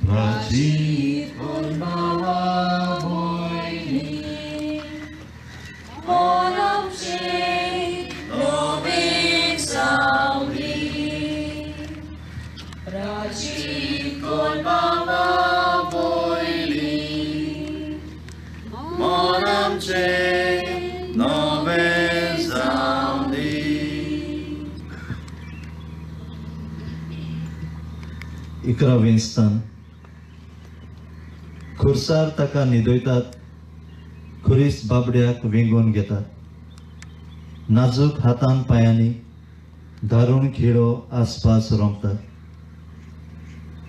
Rajit Bawa Boyli Moram Shek Lobe Sauri Rajit Bawa Boyli Moram Shek Lobe Sauri. इकरावें स्थान खुर्सार ताका न्हिदयतात, खुरीस बाबड्याक विंगून घेतात. नाजूक हातान पायांनी दारूण खिळो आसपास रोंपतात.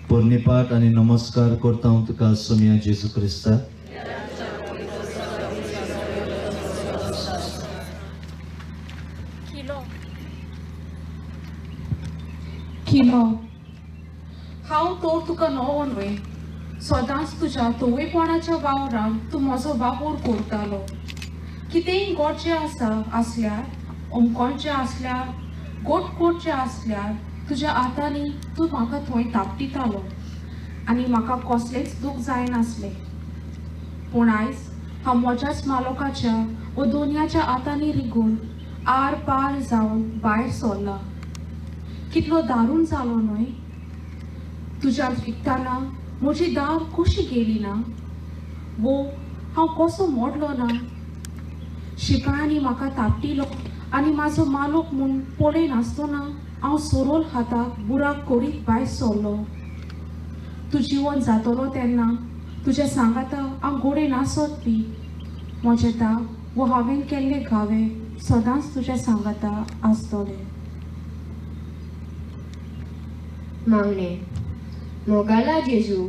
पोरनिपाट आनी नमस्कार करता हांव तुका सोम्या जेजू क्रिस्ता. किलो हांव तर तुका नवो न्हय, सदांच तुज्या धवेपणाच्या वावरांत तूं म्हजो वावर करतालो. कितेंय गोडचें आसल्यार अमकोणचें आसल्यार गोडचें आसल्यार तुज्या हातांनी तूं म्हाका थंय तापटितालो आनी म्हाका कसलेंच दूख जायनासलें. पूण आयज हांव म्हज्याच मालकाच्या व दोनयाच्या हातांनी रिगून आर पार जावन भायर सरला. कितलो दारूण जालो न्हय. तुज्या विकताना म्हजी दार कशी गेली ना, वो हांव कसो मोडलो ना. शिपायांनी म्हाका तापटिलो आनी म्हाजो मालक म्हूण पळय नासतना हांव सोरोल हाताक बुराक करीत भायर सरलो. तूं जिवन जातलो तेन्ना तुज्या सांगाता हांव घोडे नासत बी. म्हजें दाग वो हांवें केल्ले घावे सदांच तुज्या सांगाता आसतले. मागणे मोगाला जेजू,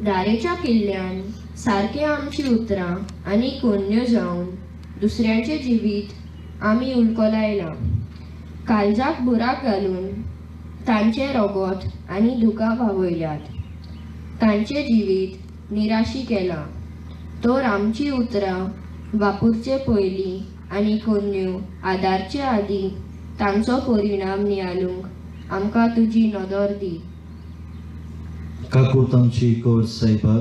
दारेच्या किल्ल्यान सारके आमची उतरां आनी कोन्यो जावन दुसऱ्यांचे जिवीत आमी उलको लायला. काळजाक बुराक घालून तांचे रगत आनी दुकां भावयल्यात. तांचे जिवीत निराशी केला. तर आमची उतरां वापुरचे पयलीं आनी कोन्यो आदारचे आदीं तांचो परिणाम नियाळूंक आमकां तुजी नदर दी. काकूत आमची कौर साहिबा.